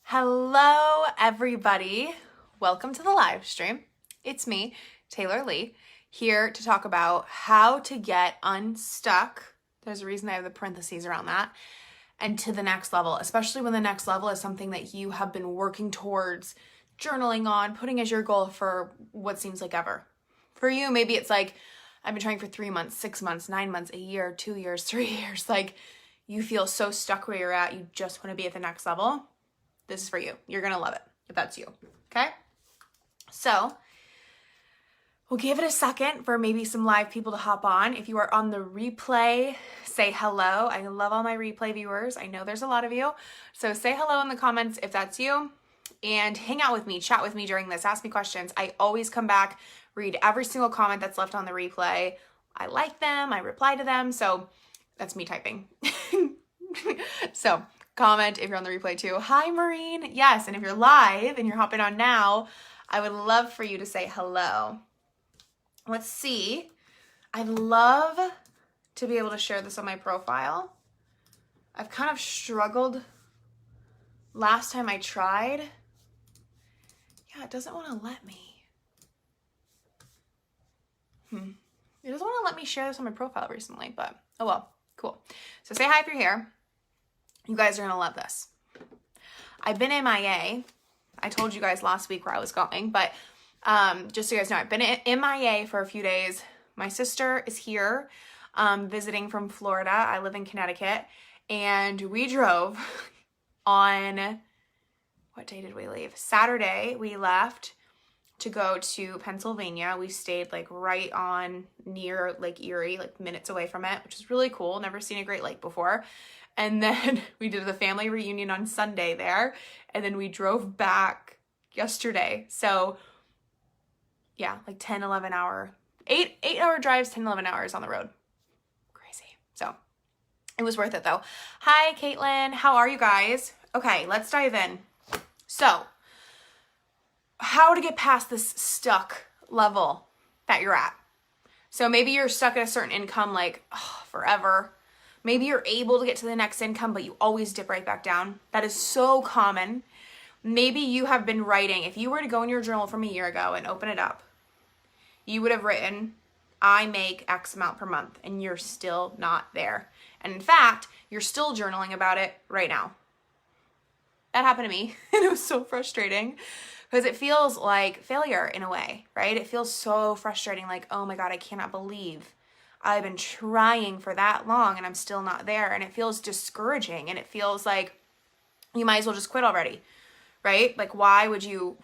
Hello, everybody. Welcome to the live stream. It's me, Taylor Lee, here to talk about how to get unstuck. There's a reason I have the parentheses around that. And to the next level, especially when the next level is something that you have been working towards, journaling on, putting as your goal for what seems like ever. For you, maybe it's like, I've been trying for 3 months, 6 months, 9 months, a year, 2 years, 3 years. Like, you feel so stuck where you're at. You just want to be at the next level. This is for you. You're going to love it if that's you. Okay? So we'll give it a second for maybe some live people to hop on. If you are on the replay, say hello. I love all my replay viewers. I know there's a lot of you. So say hello in the comments if that's you and hang out with me, chat with me during this, ask me questions. I always come back, read every single comment that's left on the replay. I like them. I reply to them. So that's me typing. So comment if you're on the replay too. Hi, Maureen. Yes, and if you're live and you're hopping on now, I would love for you to say hello. Let's see. I'd love to be able to share this on my profile. I've kind of struggled last time I tried. Yeah, it doesn't want to let me. It doesn't want to let me share this on my profile recently, but oh well, cool. So say hi if you're here. You guys are going to love this. I've been MIA. I told you guys last week where I was going, but just so you guys know, I've been MIA for a few days. My sister is here visiting from Florida. I live in Connecticut, and we drove on, what day did we leave? Saturday, we left to go to Pennsylvania. We stayed like right on near Lake Erie, like minutes away from it, which is really cool. Never seen a Great Lake before. And then we did the family reunion on Sunday there. And then we drove back yesterday. So yeah, like 10, 11 hour, 8 hour drives, 10, 11 hours on the road. Crazy. So it was worth it though. Hi, Caitlin. How are you guys? Okay, let's dive in. So how to get past this stuck level that you're at. So maybe you're stuck at a certain income like forever. Maybe you're able to get to the next income, but you always dip right back down. That is so common. Maybe you have been writing. If you were to go in your journal from a year ago and open it up, you would have written, I make X amount per month, and you're still not there. And in fact, you're still journaling about it right now. That happened to me, and it was so frustrating because it feels like failure in a way, right? It feels so frustrating, like, oh my God, I cannot believe I've been trying for that long and I'm still not there. And it feels discouraging, and it feels like you might as well just quit already, right? Like, why would you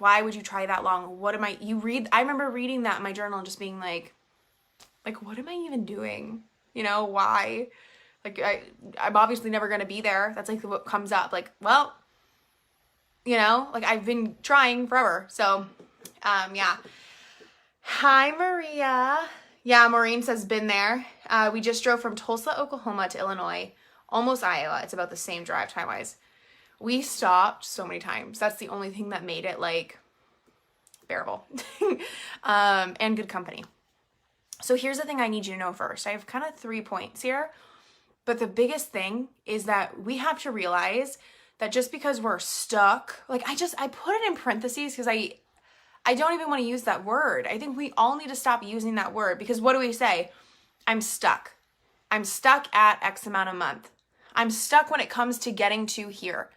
try that long? I remember reading that in my journal and just being like, what am I even doing? You know, why? Like, I'm obviously never going to be there. That's like what comes up. Like, well, you know, like I've been trying forever. So, yeah. Hi, Maria. Yeah, Maureen says, been there. We just drove from Tulsa, Oklahoma to Illinois, almost Iowa. It's about the same drive time-wise. We stopped so many times. That's the only thing that made it, like, bearable. And good company. So here's the thing I need you to know first. I have kind of 3 points here. But the biggest thing is that we have to realize that just because we're stuck, like I put it in parentheses because I don't even want to use that word. I think we all need to stop using that word, because what do we say? I'm stuck. I'm stuck at X amount a month. I'm stuck when it comes to getting to here.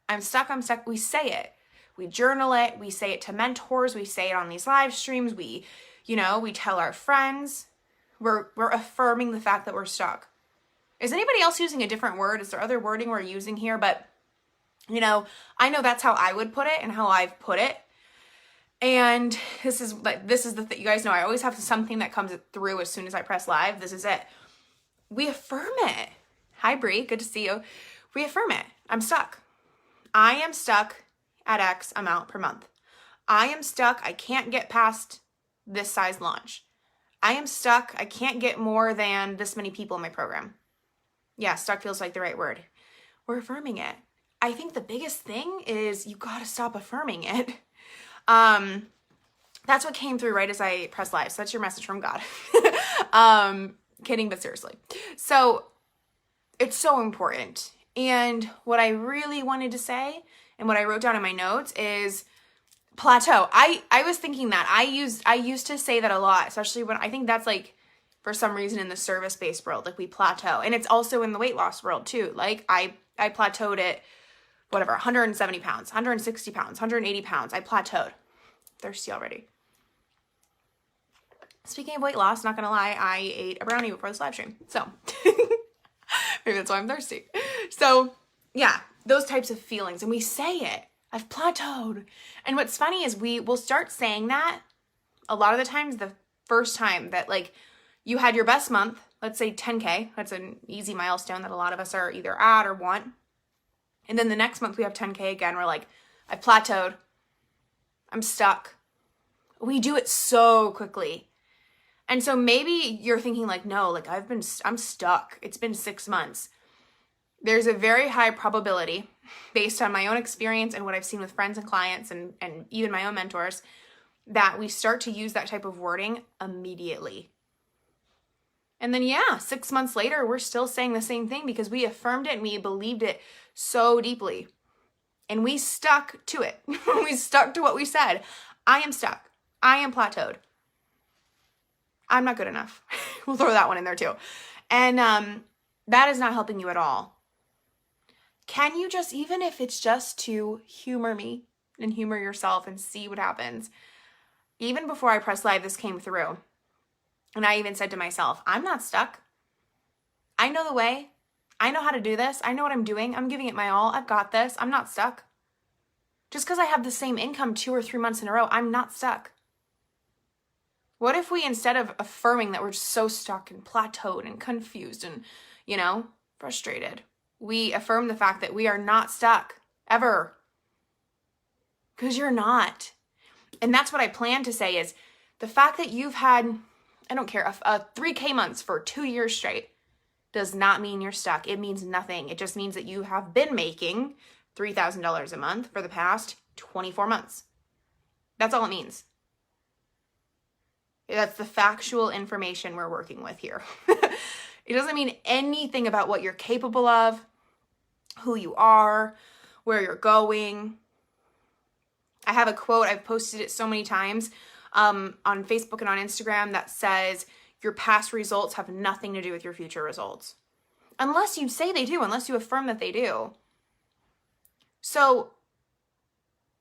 I'm stuck. We say it. We journal it. We say it to mentors. We say it on these live streams. We tell our friends. We're affirming the fact that we're stuck. Is anybody else using a different word? Is there other wording we're using here? But, I know that's how I would put it and how I've put it. And this is the thing. You guys know I always have something that comes through as soon as I press live. This is it. We affirm it. Hi, Bree. Good to see you. We affirm it. I'm stuck. I am stuck at X amount per month. I am stuck. I can't get past this size launch. I am stuck. I can't get more than this many people in my program. Yeah, stuck feels like the right word. We're affirming it. I think the biggest thing is you got to stop affirming it. That's what came through right as I pressed live. So that's your message from God. Kidding, but seriously. So it's so important. And what I really wanted to say And what I wrote down in my notes is plateau. I was thinking that. I used to say that a lot, especially when I think that's like for some reason in the service-based world, like we plateau. And it's also in the weight loss world too. Like I plateaued at whatever, 170 pounds, 160 pounds, 180 pounds. I plateaued. Thirsty already. Speaking of weight loss, not gonna lie, I ate a brownie before this live stream. So maybe that's why I'm thirsty. So yeah, those types of feelings. And we say it. I've plateaued. And what's funny is we will start saying that a lot of the times the first time that like you had your best month, let's say 10K, that's an easy milestone that a lot of us are either at or want. And then the next month we have 10K again. We're like, I've plateaued. I'm stuck. We do it so quickly. And so maybe you're thinking like, no, like I'm stuck. It's been 6 months. There's a very high probability based on my own experience and what I've seen with friends and clients and even my own mentors that we start to use that type of wording immediately. And then, yeah, 6 months later, we're still saying the same thing because we affirmed it and we believed it so deeply. And we stuck to it. We stuck to what we said. I am stuck. I am plateaued. I'm not good enough. We'll throw that one in there too. And that is not helping you at all. Can you just, even if it's just to humor me and humor yourself and see what happens? Even before I pressed live, this came through. And I even said to myself, I'm not stuck. I know the way. I know how to do this. I know what I'm doing. I'm giving it my all. I've got this. I'm not stuck. Just because I have the same income 2 or 3 months in a row, I'm not stuck. What if we, instead of affirming that we're just so stuck and plateaued and confused and, frustrated, we affirm the fact that we are not stuck ever? Because you're not. And that's what I plan to say is the fact that you've had, I don't care, a 3K months for 2 years straight does not mean you're stuck. It means nothing. It just means that you have been making $3,000 a month for the past 24 months. That's all it means. That's the factual information we're working with here. It doesn't mean anything about what you're capable of, who you are, where you're going. I have a quote, I've posted it so many times on Facebook and on Instagram that says, your past results have nothing to do with your future results. Unless you say they do, unless you affirm that they do. So,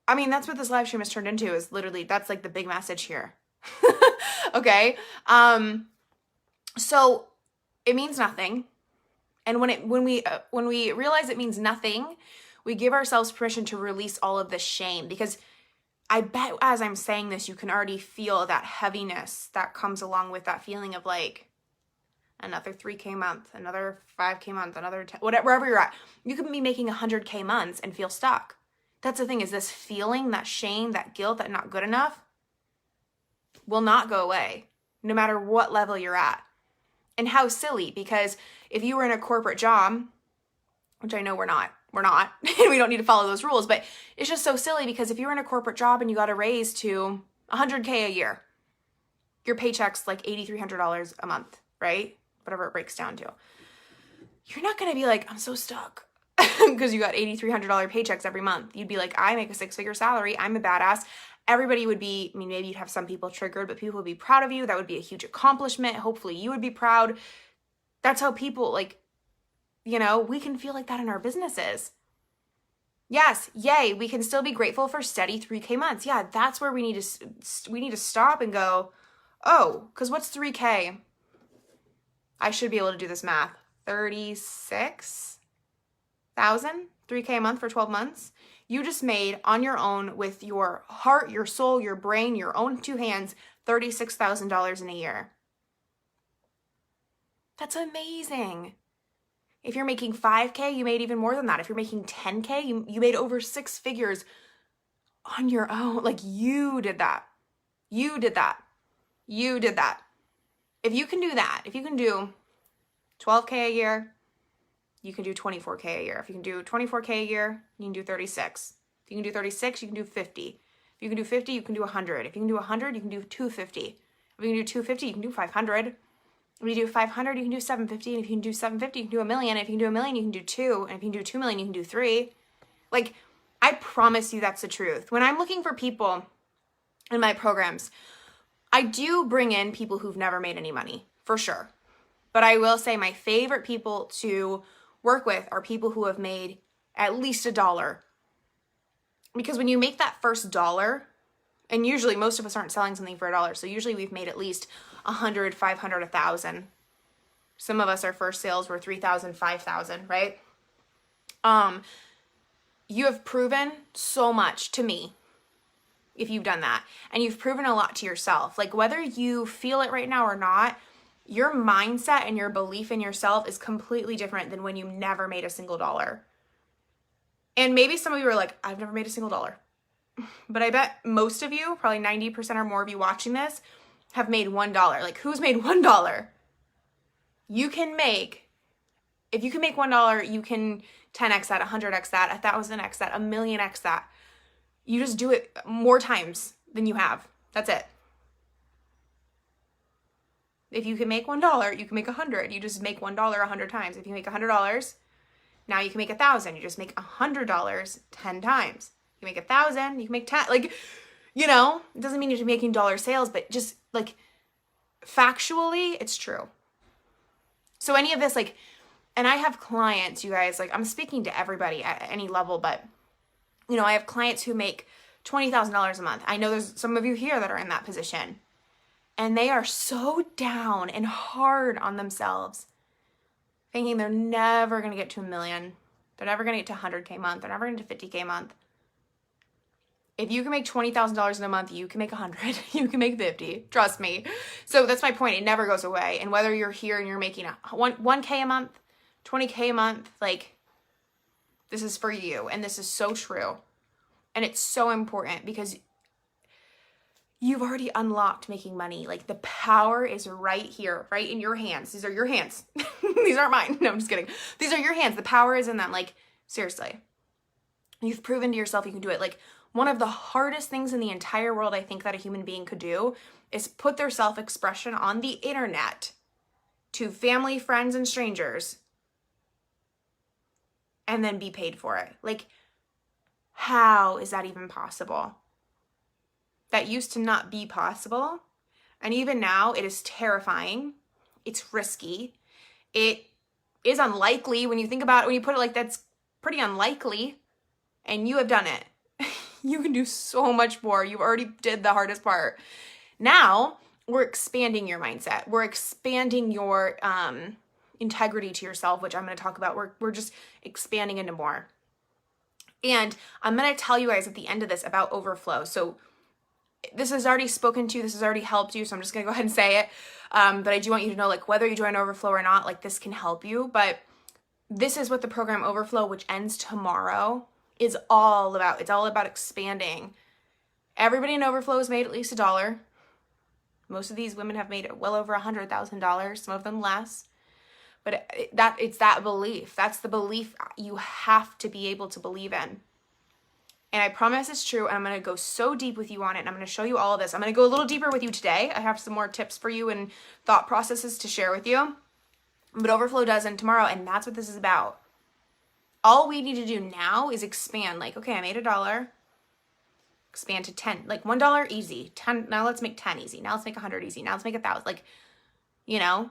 that's what this live stream has turned into, is literally, that's like the big message here. Okay. So it means nothing. And when we realize it means nothing, we give ourselves permission to release all of this shame, because I bet as I'm saying this, you can already feel that heaviness that comes along with that feeling of like another 3K month, another 5K month, another 10, whatever, wherever you're at. You could be making 100K months and feel stuck. That's the thing, is this feeling, that shame, that guilt, that not good enough will not go away no matter what level you're at. And how silly, because if you were in a corporate job, which I know we're not, and we don't need to follow those rules, but it's just so silly, because if you were in a corporate job and you got a raise to 100K a year, your paycheck's like $8,300 a month, right? Whatever it breaks down to. You're not going to be like, I'm so stuck because you got $8,300 paychecks every month. You'd be like, I make a 6-figure salary. I'm a badass. Everybody would be, maybe you'd have some people triggered, but people would be proud of you. That would be a huge accomplishment. Hopefully you would be proud. That's how people we can feel like that in our businesses. Yes, yay, we can still be grateful for steady 3K months. Yeah, that's where we need to stop and go, oh, because what's 3K? I should be able to do this math. 36,000, 3K a month for 12 months. You just made on your own with your heart, your soul, your brain, your own 2 hands, $36,000 in a year. That's amazing. If you're making 5K, you made even more than that. If you're making 10K, you made over 6 figures on your own. Like, you did that. You did that. You did that. If you can do that, if you can do 12K a year, you can do 24K a year. If you can do 24K a year, you can do 36. If you can do 36, you can do 50. If you can do 50, you can do 100. If you can do 100, you can do 250. If you can do 250, you can do 500. If you do 500, you can do 750. And if you can do 750, you can do $1 million. If you can do $1 million, you can do 2. And if you can do 2 million, you can do 3. Like, I promise you that's the truth. When I'm looking for people in my programs, I do bring in people who've never made any money, for sure. But I will say my favorite people to work with are people who have made at least $1. Because when you make that first dollar, and usually most of us aren't selling something for $1, so usually we've made at least 100, 500, 1,000. Some of us, our first sales were 3,000, 5,000, right? You have proven so much to me if you've done that. And you've proven a lot to yourself. Like whether you feel it right now or not, your mindset and your belief in yourself is completely different than when you never made a single dollar. And maybe some of you are like, I've never made a single dollar. But I bet most of you, probably 90% or more of you watching this, have made $1. Like who's made $1? You can make, if you can make $1, you can 10x that, 100x that, 1,000x that, 1,000,000x that. You just do it more times than you have. That's it. If you can make $1, you can make 100. You just make $1 100 times. If you make $100, now you can make 1,000. You just make $100 10 times. You make 1,000, you can make 10. Like, you know, it doesn't mean you're making dollar sales, but just like factually, it's true. So any of this, like, and I have clients, you guys, like I'm speaking to everybody at any level, but you know, I have clients who make $20,000 a month. I know there's some of you here that are in that position. And they are so down and hard on themselves, thinking they're never going to get to 1 million. They're never going to get to 100K a month. They're never going to 50K a month. If you can make $20,000 in a month, you can make 100. You can make 50. Trust me. So that's my point. It never goes away. And whether you're here and you're making 1K a month, 20K a month, like this is for you. And this is so true. And it's so important because you've already unlocked making money. Like the power is right here, right in your hands. These are your hands. These aren't mine. No, I'm just kidding. These are your hands. The power is in them. Like seriously, you've proven to yourself you can do it. Like one of the hardest things in the entire world I think that a human being could do is put their self-expression on the internet to family, friends, and strangers and then be paid for it. Like, how is that even possible? That used to not be possible. And even now it is terrifying. It's risky. It is unlikely when you think about it, when you put it like that's pretty unlikely, and you have done it. You can do so much more. You've already did the hardest part. Now we're expanding your mindset. We're expanding your integrity to yourself, which I'm going to talk about. We're just expanding into more. And I'm going to tell you guys at the end of this about overflow. So this is already spoken to, this has already helped you. So I'm just going to go ahead and say it. But I do want you to know, like, whether you join Overflow or not, like this can help you. But this is what the program Overflow, which ends tomorrow, is all about. It's all about expanding. Everybody in Overflow has made at least $1. Most of these women have made well over $100,000, some of them less. But it's that belief. That's the belief you have to be able to believe in. And I promise it's true. And I'm going to go so deep with you on it. And I'm going to show you all of this. I'm going to go a little deeper with you today. I have some more tips for you and thought processes to share with you. But Overflow does end tomorrow. And that's what this is about. All we need to do now is expand. Like, okay, I made $1. Expand to 10. Like $1 easy. 10. Now let's make 10 easy. Now let's make 100 easy. Now let's make 1,000. Like, you know,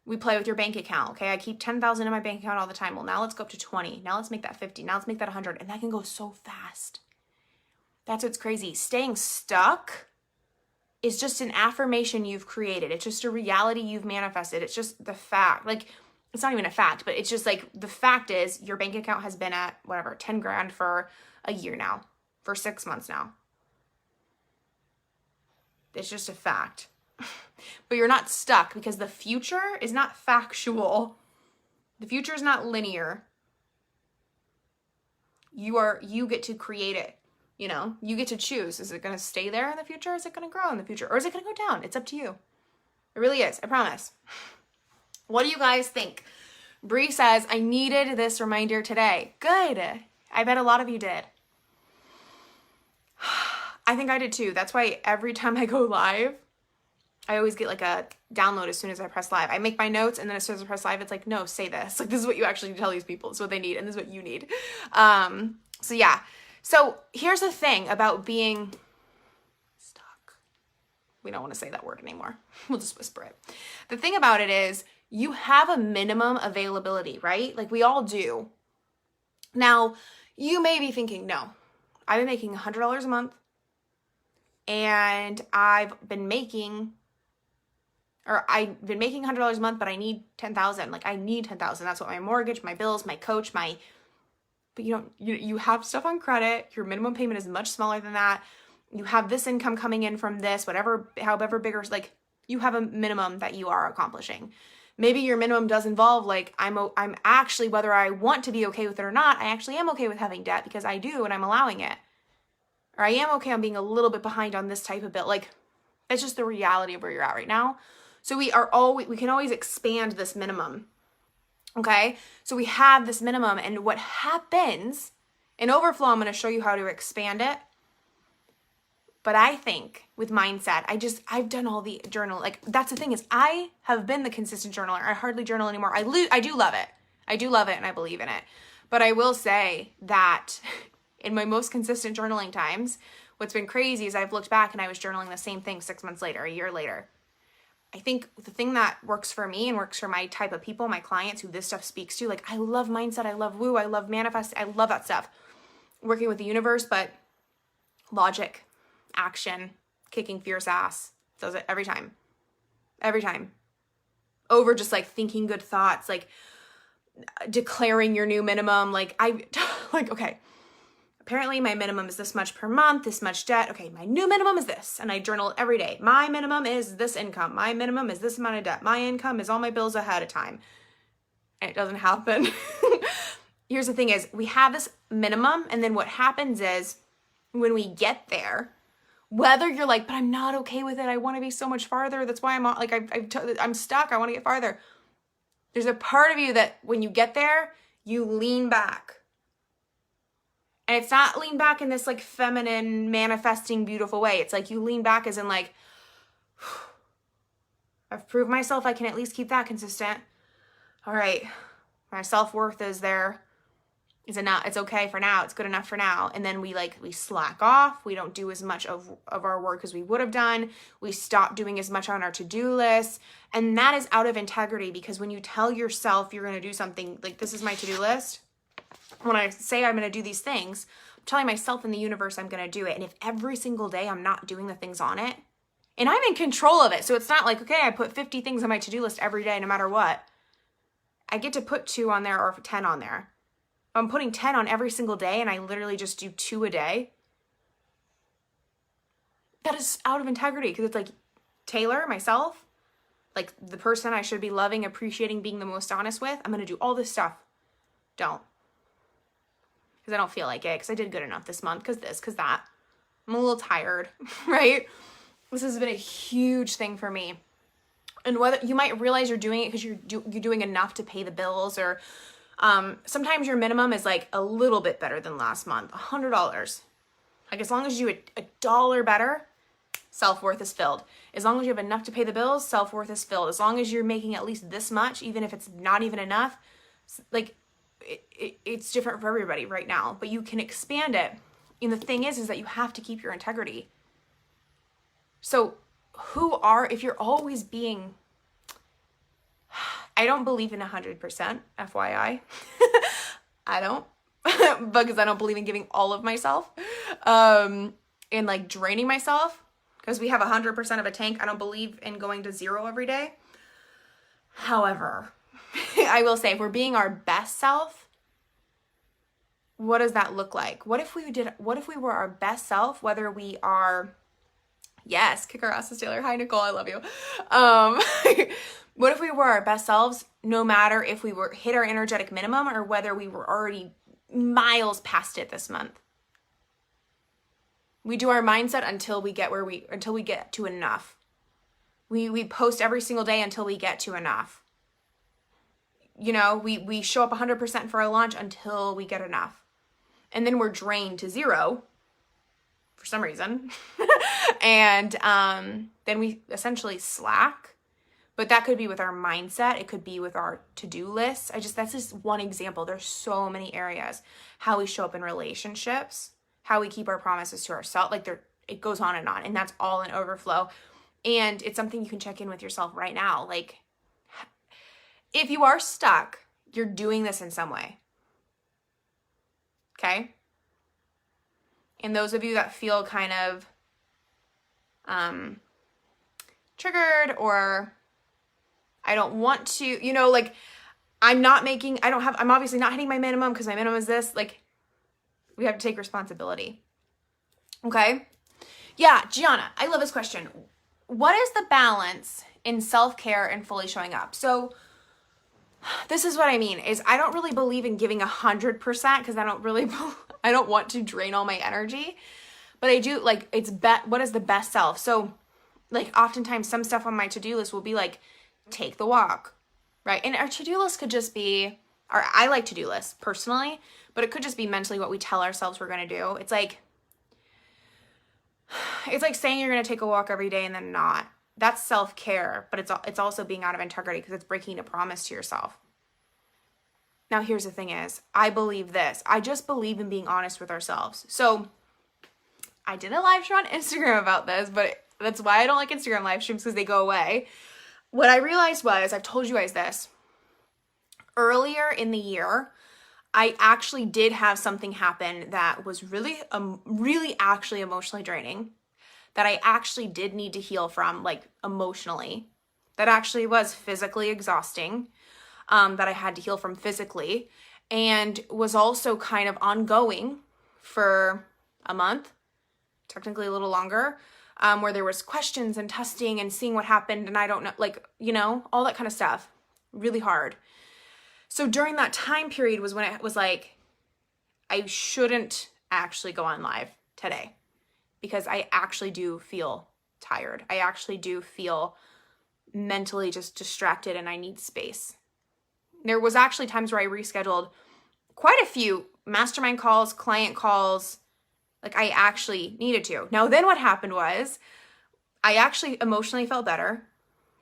we play with your bank account. Okay, I keep 10,000 in my bank account all the time. Well, now let's go up to 20. Now let's make that 50. Now let's make that 100. And that can go so fast. That's what's crazy. Staying stuck is just an affirmation you've created. It's just a reality you've manifested. It's just the fact. Like, it's not even a fact, but it's just like the fact is your bank account has been at whatever, 10 grand for a year now, for 6 months now. It's just a fact. But you're not stuck because the future is not factual. The future is not linear. You get to create it. You know, you get to choose. Is it going to stay there in the future? Is it going to grow in the future? Or is it going to go down? It's up to you. It really is. I promise. What do you guys think? Bree says, I needed this reminder today. Good. I bet a lot of you did. I think I did too. That's why every time I go live, I always get like a download as soon as I press live. I make my notes and then as soon as I press live, it's like, no, say this. Like, this is what you actually tell these people. It's what they need and this is what you need. So yeah. So here's the thing about being stuck. We don't want to say that word anymore. We'll just whisper it. The thing about it is you have a minimum availability, right? Like we all do. Now, you may be thinking, no, I've been making $100 a month and I've been making $100 a month, but I need 10,000. Like I need 10,000. That's what my mortgage, my bills, my coach, but you have stuff on credit. Your minimum payment is much smaller than that. You have this income coming in from this, however bigger, like you have a minimum that you are accomplishing. Maybe your minimum does involve like, I'm actually, whether I want to be okay with it or not, I actually am okay with having debt because I do and I'm allowing it. Or I am okay on being a little bit behind on this type of bill. Like that's just the reality of where you're at right now. So we can always expand this minimum. Okay, so we have this minimum, and what happens in Overflow, I'm going to show you how to expand it. But I think with mindset, I've done all the journal. Like that's the thing is I have been the consistent journaler. I hardly journal anymore. I do love it. I do love it and I believe in it. But I will say that in my most consistent journaling times, what's been crazy is I've looked back and I was journaling the same thing 6 months later, a year later. I think the thing that works for me and works for my type of people, my clients who this stuff speaks to, like I love mindset, I love woo, I love manifest, I love that stuff. Working with the universe, but logic, action, kicking fierce ass, does it every time. Every time. Over just like thinking good thoughts, like declaring your new minimum. Okay. Apparently my minimum is this much per month, this much debt. Okay, my new minimum is this. And I journal every day. My minimum is this income. My minimum is this amount of debt. My income is all my bills ahead of time. And it doesn't happen. Here's the thing is we have this minimum. And then what happens is when we get there, whether you're like, but I'm not okay with it. I want to be so much farther. That's why I'm stuck. I want to get farther. There's a part of you that when you get there, you lean back. And it's not lean back in this like feminine, manifesting, beautiful way. It's like you lean back as in like, I've proved myself I can at least keep that consistent. All right, my self-worth is there. Is enough. It's okay for now. It's good enough for now. And then we slack off. We don't do as much of our work as we would have done. We stop doing as much on our to-do list. And that is out of integrity because when you tell yourself you're going to do something, like this is my to-do list. When I say I'm going to do these things, I'm telling myself in the universe I'm going to do it. And if every single day I'm not doing the things on it, and I'm in control of it. So it's not like, okay, I put 50 things on my to-do list every day, no matter what. I get to put 2 on there or 10 on there. I'm putting 10 on every single day and I literally just do 2 a day. That is out of integrity because it's like Taylor, myself, like the person I should be loving, appreciating, being the most honest with. I'm going to do all this stuff. Don't. Because I don't feel like it, because I did good enough this month, because that. I'm a little tired, right? This has been a huge thing for me. And whether you might realize you're doing it because you're doing enough to pay the bills, or sometimes your minimum is like a little bit better than last month, $100. Like as long as you do a dollar better, self-worth is filled. As long as you have enough to pay the bills, self-worth is filled. As long as you're making at least this much, even if it's not even enough, like it's different for everybody right now, but you can expand it. And the thing is that you have to keep your integrity. So if you're always being, I don't believe in 100%, FYI. I don't, because I don't believe in giving all of myself, and like draining myself, because we have 100% of a tank. I don't believe in going to 0 every day. However, I will say if we're being our best self, what does that look like? What if we were our best self, whether we are, yes, kick our asses, Taylor. Hi, Nicole. I love you. What if we were our best selves, no matter if we hit our energetic minimum or whether we were already miles past it this month? We do our mindset until we get to enough. We post every single day until we get to enough. You know, we show up 100% for our launch until we get enough. And then we're drained to 0 for some reason. And then we essentially slack. But that could be with our mindset. It could be with our to-do list. That's just one example. There's so many areas. How we show up in relationships. how we keep our promises to ourselves. Like it goes on, and that's all an overflow. And it's something you can check in with yourself right now. Like, if you are stuck, you're doing this in some way. Okay? And those of you that feel kind of triggered, or I don't want to, like, I'm obviously not hitting my minimum because my minimum is this. Like, we have to take responsibility. Okay? Yeah, Gianna, I love this question. What is the balance in self-care and fully showing up? So this is what I mean, is I don't really believe in giving 100% because I don't want to drain all my energy, but I do, like, what is the best self? So, like, oftentimes some stuff on my to-do list will be like, take the walk, right? And our to-do list could just be, or I like to-do lists personally, but it could just be mentally what we tell ourselves we're going to do. It's like saying you're going to take a walk every day and then not. That's self-care, but it's also being out of integrity because it's breaking a promise to yourself. Now, here's the thing is, I believe this. I just believe in being honest with ourselves. So I did a live stream on Instagram about this, but that's why I don't like Instagram live streams, because they go away. What I realized was, I've told you guys this, earlier in the year, I actually did have something happen that was really actually emotionally draining, that I actually did need to heal from, like, emotionally, that actually was physically exhausting, that I had to heal from physically, and was also kind of ongoing for a month, technically a little longer, where there was questions and testing and seeing what happened, and I don't know, like, all that kind of stuff, really hard. So during that time period was when it was like, I shouldn't actually go on live today, because I actually do feel tired. I actually do feel mentally just distracted, and I need space. There was actually times where I rescheduled quite a few mastermind calls, client calls, like I actually needed to. Now, then what happened was I actually emotionally felt better.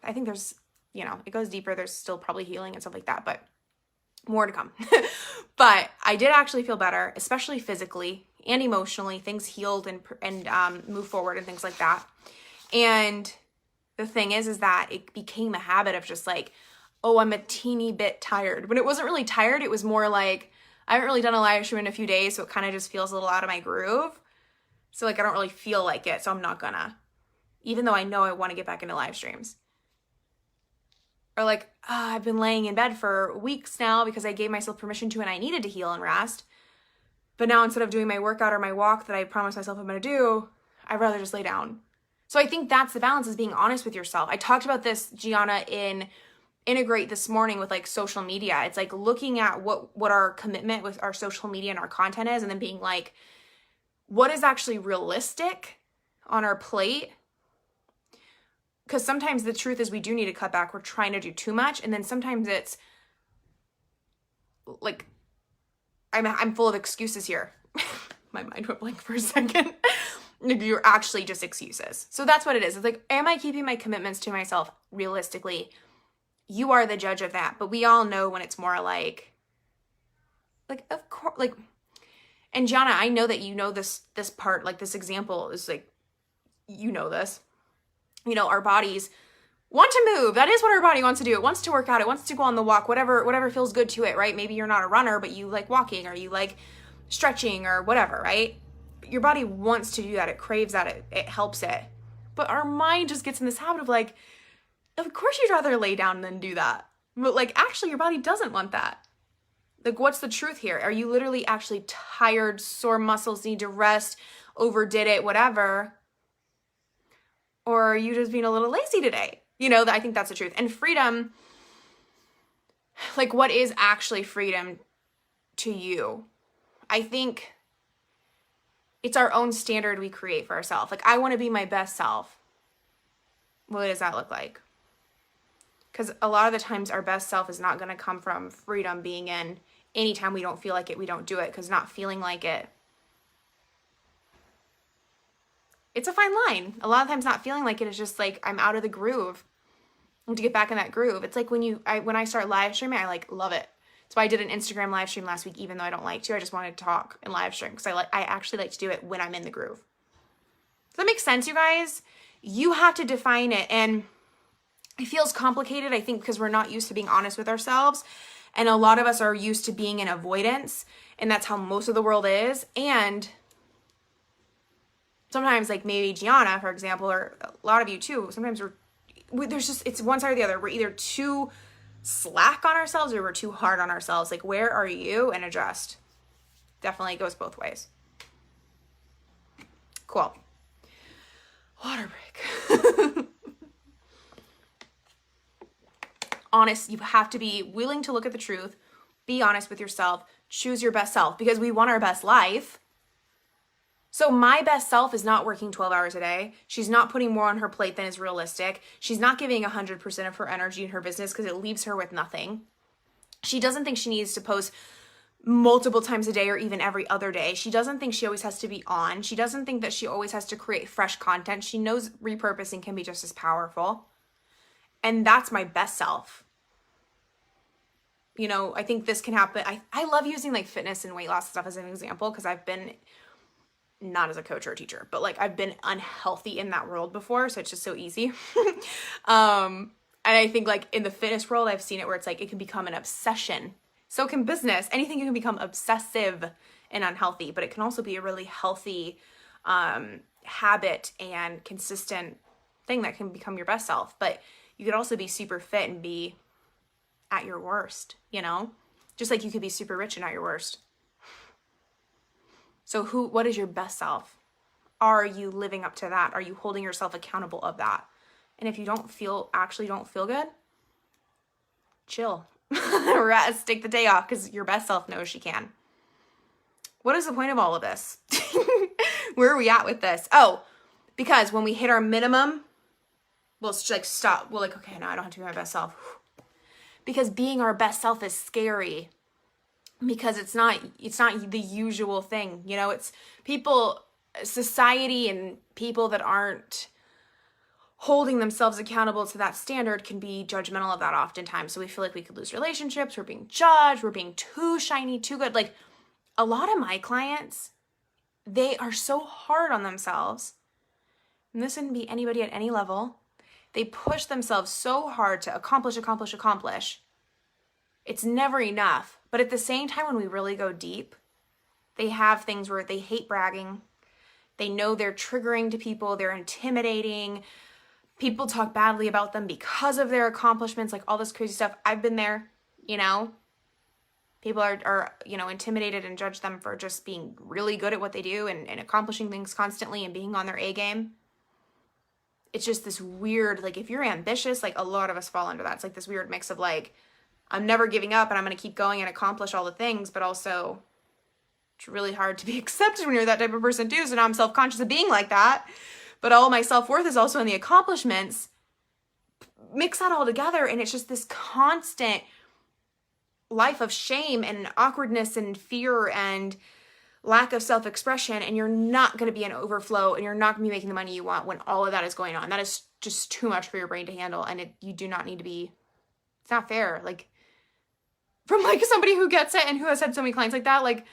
I think there's, it goes deeper. There's still probably healing and stuff like that, but more to come. But I did actually feel better, especially physically and emotionally. Things healed and moved forward and things like that. And the thing is that it became a habit of just like, oh, I'm a teeny bit tired. When it wasn't really tired, it was more like, I haven't really done a live stream in a few days, so it kind of just feels a little out of my groove. So like, I don't really feel like it, so I'm not gonna, even though I know I want to get back into live streams. Or like, I've been laying in bed for weeks now because I gave myself permission to, and I needed to heal and rest. But now instead of doing my workout or my walk that I promised myself I'm gonna do, I'd rather just lay down. So I think that's the balance, is being honest with yourself. I talked about this, Gianna, in Integrate this morning with like social media. It's like looking at what our commitment with our social media and our content is, and then being like, what is actually realistic on our plate? Because sometimes the truth is we do need to cut back. We're trying to do too much. And then sometimes it's like, I'm full of excuses here. My mind went blank for a second. You're actually just excuses. So that's what it is. It's like, am I keeping my commitments to myself realistically? You are the judge of that. But we all know when it's more like of course, like, and Gianna, I know that you know this part, like this example is like, this. Our bodies want to move. That is what our body wants to do. It wants to work out. It wants to go on the walk, whatever feels good to it, right? Maybe you're not a runner, but you like walking, or you like stretching or whatever, right? Your body wants to do that. It craves that. It helps it. But our mind just gets in this habit of like, of course you'd rather lay down than do that. But like, actually your body doesn't want that. Like, what's the truth here? Are you literally actually tired, sore muscles, need to rest, overdid it, whatever? Or are you just being a little lazy today? I think that's the truth. And freedom, like, what is actually freedom to you? I think it's our own standard we create for ourselves. Like, I want to be my best self. What does that look like? Because a lot of the times our best self is not going to come from freedom being in anytime we don't feel like it, we don't do it, because not feeling like it. It's a fine line. A lot of times not feeling like it is just like, I'm out of the groove. I want to get back in that groove. It's like when I start live streaming, I like love it. That's why I did an Instagram live stream last week, even though I don't like to. I just wanted to talk and live stream because I actually like to do it when I'm in the groove. Does that make sense, you guys? You have to define it. And it feels complicated, I think, because we're not used to being honest with ourselves. And a lot of us are used to being in avoidance. And that's how most of the world is. And sometimes, like maybe Gianna, for example, or a lot of you too, sometimes there's just, it's one side or the other. We're either too slack on ourselves or we're too hard on ourselves. Like, where are you? And adjust. Definitely goes both ways. Cool. Water break. Honest, you have to be willing to look at the truth, be honest with yourself, choose your best self, because we want our best life. So my best self is not working 12 hours a day. She's not putting more on her plate than is realistic. She's not giving 100% of her energy in her business because it leaves her with nothing. She doesn't think she needs to post multiple times a day or even every other day. She doesn't think she always has to be on. She doesn't think that she always has to create fresh content. She knows repurposing can be just as powerful. And that's my best self. You know, I think this can happen. I love using like fitness and weight loss stuff as an example because I've been, not as a coach or a teacher, but like I've been unhealthy in that world before. So it's just so easy. And I think like in the fitness world, I've seen it where it's like, it can become an obsession. So can business. Anything can become obsessive and unhealthy, but it can also be a really healthy habit and consistent thing that can become your best self. But you could also be super fit and be at your worst, you know? Just like you could be super rich and at your worst. So what is your best self? Are you living up to that? Are you holding yourself accountable of that? And if you actually don't feel good, chill. Rest, take the day off because your best self knows she can. What is the point of all of this? Where are we at with this? Oh, because when we hit our minimum, we'll like stop. We're like, okay, now I don't have to be my best self. Because being our best self is scary. Because it's not the usual thing. You know, it's people, society and people that aren't holding themselves accountable to that standard can be judgmental of that oftentimes. So we feel like we could lose relationships. We're being judged. We're being too shiny, too good. Like a lot of my clients, they are so hard on themselves. And this wouldn't be anybody at any level. They push themselves so hard to accomplish. It's never enough. But at the same time, when we really go deep, they have things where they hate bragging. They know they're triggering to people. They're intimidating. People talk badly about them because of their accomplishments, like all this crazy stuff. I've been there, you know. People are you know, intimidated and judge them for just being really good at what they do and accomplishing things constantly and being on their A game. It's just this weird, like if you're ambitious, like a lot of us fall under that. It's like this weird mix of like, I'm never giving up and I'm going to keep going and accomplish all the things, but also it's really hard to be accepted when you're that type of person too. So now I'm self-conscious of being like that, but all my self-worth is also in the accomplishments. Mix that all together and it's just this constant life of shame and awkwardness and fear and lack of self-expression, and you're not going to be in overflow and you're not going to be making the money you want when all of that is going on. That is just too much for your brain to handle, and you do not need to be, it's not fair. Like, from like somebody who gets it and who has had so many clients like that, like,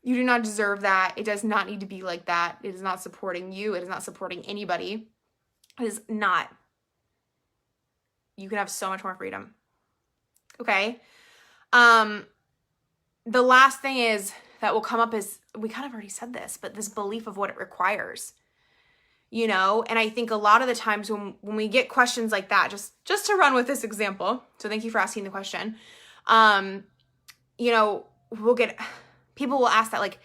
you do not deserve that. It does not need to be like that. It is not supporting you. It is not supporting anybody. It is not. You can have so much more freedom. Okay? The last thing is that will come up is, we kind of already said this, but this belief of what it requires, you know? And I think a lot of the times when we get questions like that, just to run with this example, so thank you for asking the question, you know, people will ask that like,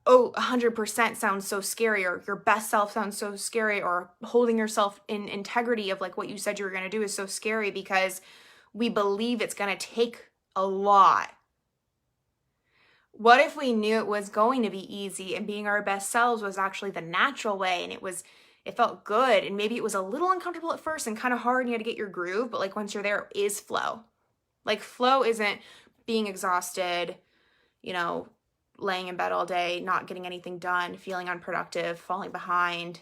oh, 100% sounds so scary, or your best self sounds so scary, or holding yourself in integrity of like what you said you were going to do is so scary because we believe it's going to take a lot. What if we knew it was going to be easy and being our best selves was actually the natural way, and it felt good, and maybe it was a little uncomfortable at first and kind of hard and you had to get your groove, but like once you're there, it is flow. Like flow isn't being exhausted, you know, laying in bed all day, not getting anything done, feeling unproductive, falling behind,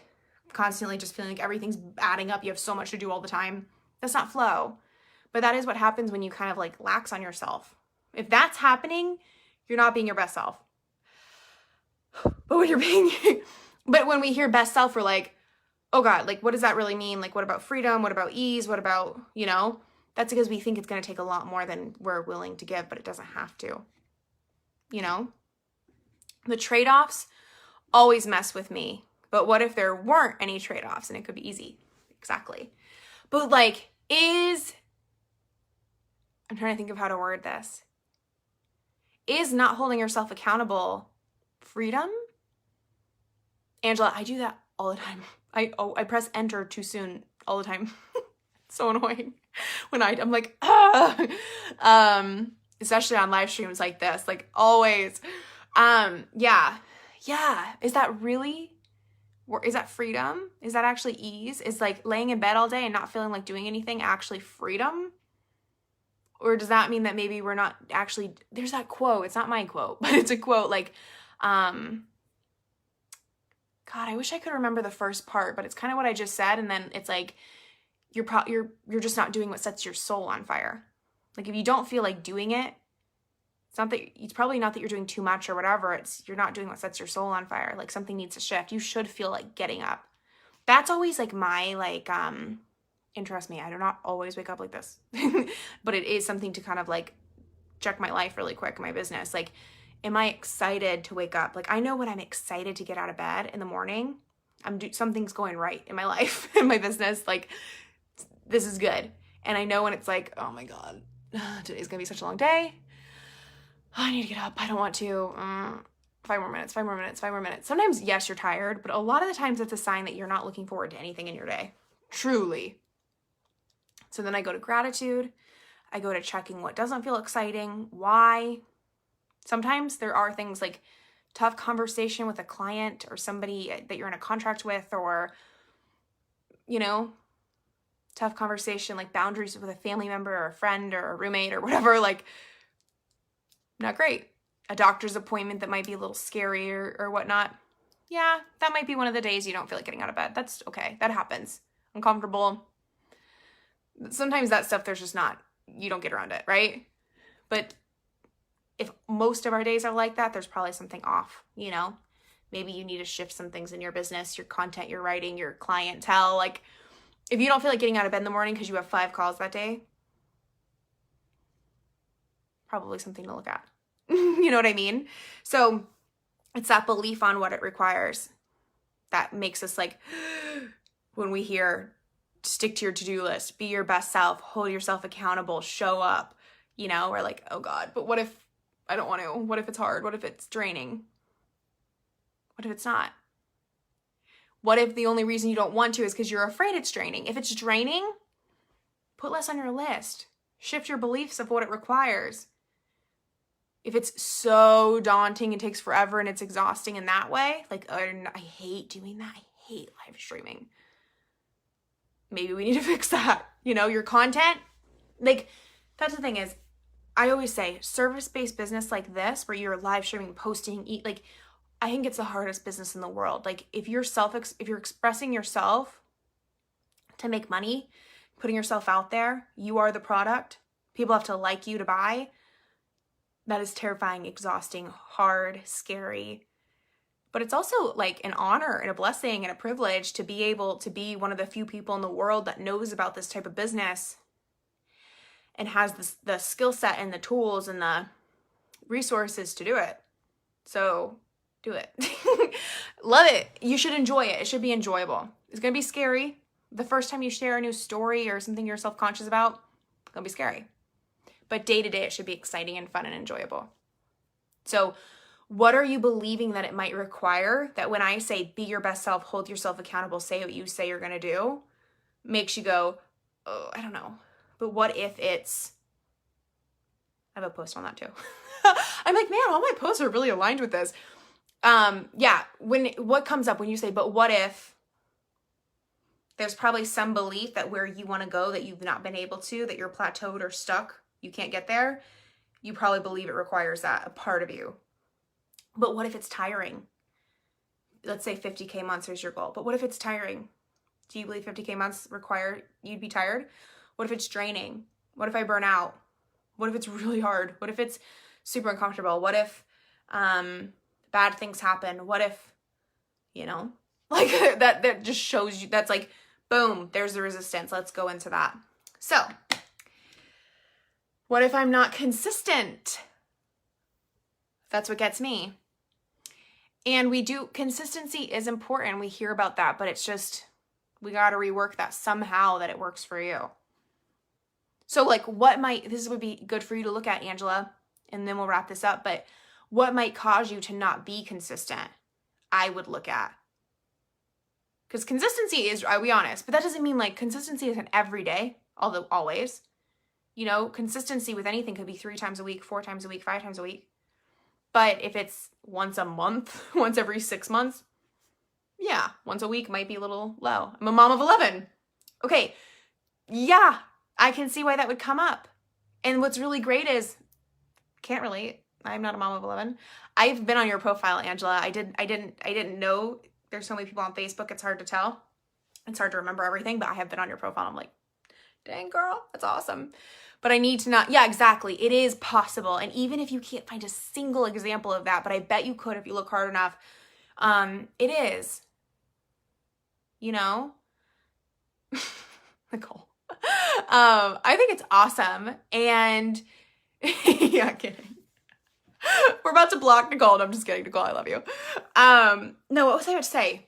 constantly just feeling like everything's adding up. You have so much to do all the time. That's not flow. But that is what happens when you kind of like lax on yourself. If that's happening, you're not being your best self. But when we hear best self, we're like, oh God, like, what does that really mean? Like, what about freedom? What about ease? What about, that's because we think it's going to take a lot more than we're willing to give, but it doesn't have to, The trade-offs always mess with me. But what if there weren't any trade-offs and it could be easy? Exactly. But like, I'm trying to think of how to word this. Is not holding yourself accountable freedom? Angela, I do that all the time. I press enter too soon all the time. It's so annoying when I'm like, especially on live streams like this, like always. Yeah. Is that freedom? Is that actually ease? Is like laying in bed all day and not feeling like doing anything actually freedom? Or does that mean that maybe we're not actually, there's that quote, it's not my quote, but it's a quote like, God, I wish I could remember the first part, but it's kind of what I just said. And then it's like, you're just not doing what sets your soul on fire. Like if you don't feel like doing it, it's probably not that you're doing too much or whatever. You're not doing what sets your soul on fire. Like something needs to shift. You should feel like getting up. That's always like my and trust me, I do not always wake up like this, but it is something to kind of like check my life really quick, my business. Like, am I excited to wake up? Like, I know when I'm excited to get out of bed in the morning, something's going right in my life, in my business. Like, this is good. And I know when it's like, oh my God, today's gonna be such a long day. I need to get up. I don't want to. 5 more minutes. Sometimes, yes, you're tired, but a lot of the times it's a sign that you're not looking forward to anything in your day. Truly. So then I go to gratitude. I go to checking what doesn't feel exciting. Why? Sometimes there are things like tough conversation with a client or somebody that you're in a contract with, or, tough conversation like boundaries with a family member or a friend or a roommate or whatever, like not great. A doctor's appointment that might be a little scary or whatnot. Yeah, that might be one of the days you don't feel like getting out of bed. That's okay. That happens. Uncomfortable. Sometimes that stuff, you don't get around it, right? But if most of our days are like that, there's probably something off, Maybe you need to shift some things in your business, your content, your writing, your clientele. Like, if you don't feel like getting out of bed in the morning because you have 5 calls that day, probably something to look at. You know what I mean? So it's that belief on what it requires that makes us like, when we hear stick to your to-do list, be your best self, hold yourself accountable, show up, we're like, oh God, but what if I don't want to? What if it's hard? What if it's draining? What if it's not? What if the only reason you don't want to is because you're afraid it's draining? If it's draining, put less on your list. Shift your beliefs of what it requires. If it's so daunting and takes forever and it's exhausting in that way, like, I hate doing that. I hate live streaming. Maybe we need to fix that. Your content, like, that's the thing is, I always say service-based business like this, where you're live streaming, posting, like, I think it's the hardest business in the world. Like, if you're expressing yourself to make money, putting yourself out there, you are the product. People have to like you to buy. That is terrifying, exhausting, hard, scary. But it's also like an honor and a blessing and a privilege to be able to be one of the few people in the world that knows about this type of business and has the skill set and the tools and the resources to do it. So do it. Love it. You should enjoy it. It should be enjoyable. It's going to be scary. The first time you share a new story or something you're self-conscious about, it's going to be scary. But day to day, it should be exciting and fun and enjoyable. So what are you believing that it might require that when I say be your best self, hold yourself accountable, say what you say you're going to do, makes you go, oh, I don't know. But what if it's, I have a post on that too. I'm like, man, all my posts are really aligned with this. What comes up when you say, but what if there's probably some belief that where you want to go that you've not been able to, that you're plateaued or stuck, you can't get there. You probably believe it requires that, a part of you. But what if it's tiring? Let's say 50K months is your goal. But what if it's tiring? Do you believe 50K months require you'd be tired? What if it's draining? What if I burn out? What if it's really hard? What if it's super uncomfortable? What if bad things happen? What if, you know, like that just shows you, that's like, boom, there's the resistance. Let's go into that. So what if I'm not consistent? That's what gets me. And consistency is important. We hear about that, but it's just, we got to rework that somehow that it works for you. So like this would be good for you to look at, Angela, and then we'll wrap this up, but what might cause you to not be consistent? I would look at. Because consistency is, I'll be honest, but that doesn't mean like consistency isn't every day, although always. You know, consistency with anything could be 3 times a week, 4 times a week, 5 times a week. But if it's once a month, once every 6 months, yeah, once a week might be a little low. I'm a mom of 11. Okay, yeah, I can see why that would come up. And what's really great is, can't relate. I'm not a mom of 11. I've been on your profile, Angela. I didn't know there's so many people on Facebook. It's hard to tell. It's hard to remember everything, but I have been on your profile. I'm like, dang girl, that's awesome. But I need to not, yeah, exactly. It is possible. And even if you can't find a single example of that, but I bet you could if you look hard enough, it is, you know, Nicole. I think it's awesome. And yeah, kidding. We're about to block Nicole. No, I'm just kidding, Nicole. I love you. No, what was I about to say?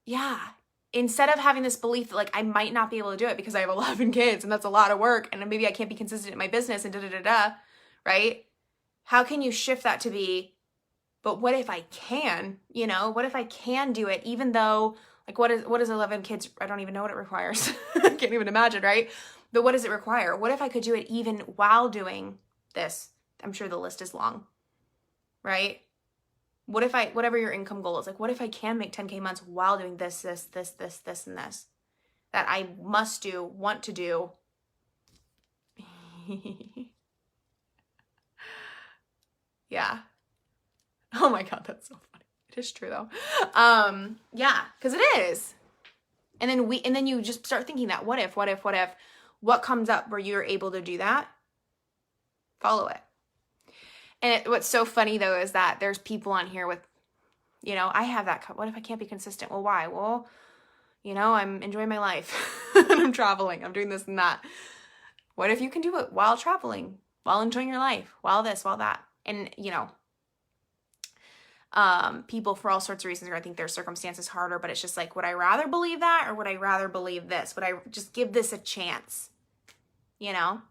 Yeah. Instead of having this belief that like I might not be able to do it because I have 11 kids and that's a lot of work and maybe I can't be consistent in my business and right? How can you shift that to be, but what if I can, you know, what if I can do it even though like what is 11 kids? I don't even know what it requires. I can't even imagine, right? But what does it require? What if I could do it even while doing this? I'm sure the list is long, right? What if whatever your income goal is, like, what if I can make 10K months while doing this, and this that I must do, want to do? Yeah. Oh my God, that's so funny. It is true though. Yeah, because it is. And then you just start thinking that what comes up where you're able to do that? Follow it. And what's so funny though is that there's people on here with, you know, I have that. What if I can't be consistent? Well, why? Well, you know, I'm enjoying my life and I'm traveling. I'm doing this and that. What if you can do it while traveling, while enjoying your life, while this, while that? And, you know, people for all sorts of reasons, I think their circumstances harder, but it's just like, would I rather believe that or would I rather believe this? Would I just give this a chance? You know?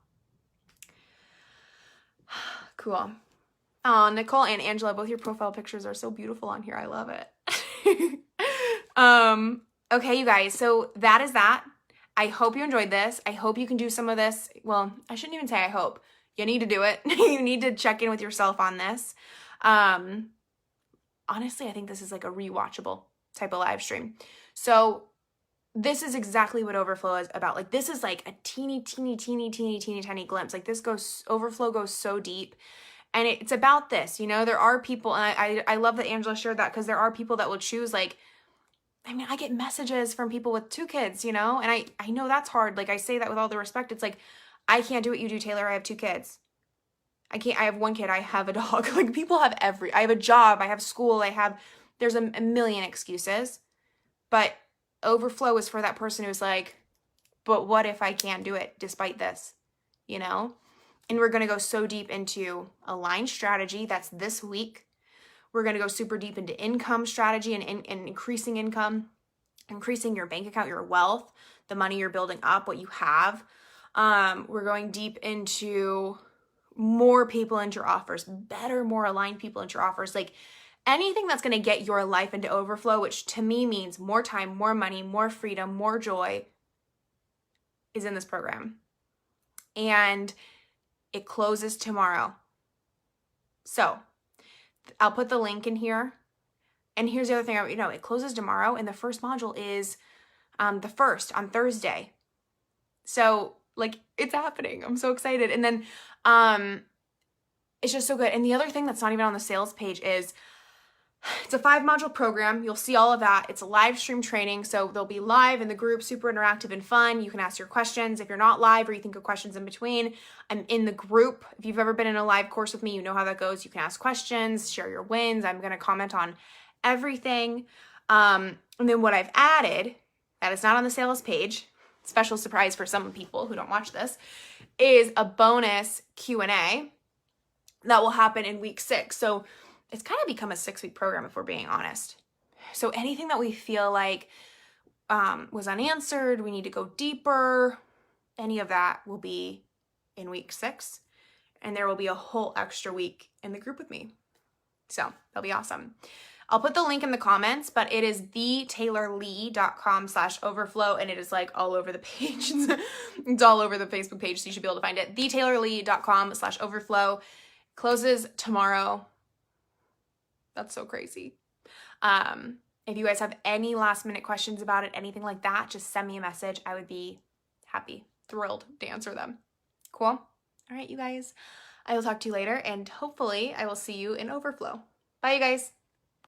Cool. Oh, Nicole and Angela, both your profile pictures are so beautiful on here. I love it. Okay, you guys, so that is that. I hope you enjoyed this. I hope you can do some of this. Well, I shouldn't even say I hope. You need to do it. You need to check in with yourself on this. Honestly, I think this is like a rewatchable type of live stream. So this is exactly what Overflow is about. Like this is like a teeny tiny glimpse. Like Overflow goes so deep. And it's about this, you know, there are people, and I love that Angela shared that because there are people that will choose like, I mean, I get messages from people with 2 kids, you know, and I know that's hard. Like I say that with all the respect. It's like, I can't do what you do, Taylor. I have 2 kids. I have 1 kid. I have a dog. Like people have I have a job. I have school. There's a million excuses, but Overflow is for that person who's like, but what if I can't do it despite this, you know? And we're going to go so deep into aligned strategy. That's this week. We're going to go super deep into income strategy and increasing income, increasing your bank account, your wealth, the money you're building up, what you have. We're going deep into more people into your offers, better, more aligned people into your offers. Like anything that's going to get your life into overflow, which to me means more time, more money, more freedom, more joy, is in this program. And it closes tomorrow. So I'll put the link in here. And here's the other thing, it closes tomorrow and the first module is the 1st on Thursday. So like it's happening. I'm so excited. And then it's just so good. And the other thing that's not even on the sales page is It's a 5-module program. You'll see all of that. It's a live stream training, so they'll be live in the group, super interactive and fun. You can ask your questions. If you're not live or you think of questions in between, I'm in the group. If you've ever been in a live course with me, you know how that goes. You can ask questions, share your wins. I'm going to comment on everything. And then what I've added, that is not on the sales page, special surprise for some people who don't watch this, is a bonus Q&A that will happen in week 6. So it's kind of become a 6-week program if we're being honest. So anything that we feel like was unanswered, we need to go deeper, any of that will be in week 6. And there will be a whole extra week in the group with me. So that'll be awesome. I'll put the link in the comments, but it is thetaylorlee.com/overflow, and it is like all over the page. It's all over the Facebook page, so you should be able to find it. thetaylorlee.com/overflow. Closes tomorrow. That's so crazy. If you guys have any last minute questions about it, anything like that, just send me a message. I would be happy, thrilled to answer them. Cool? All right, you guys. I will talk to you later, and hopefully I will see you in Overflow. Bye, you guys.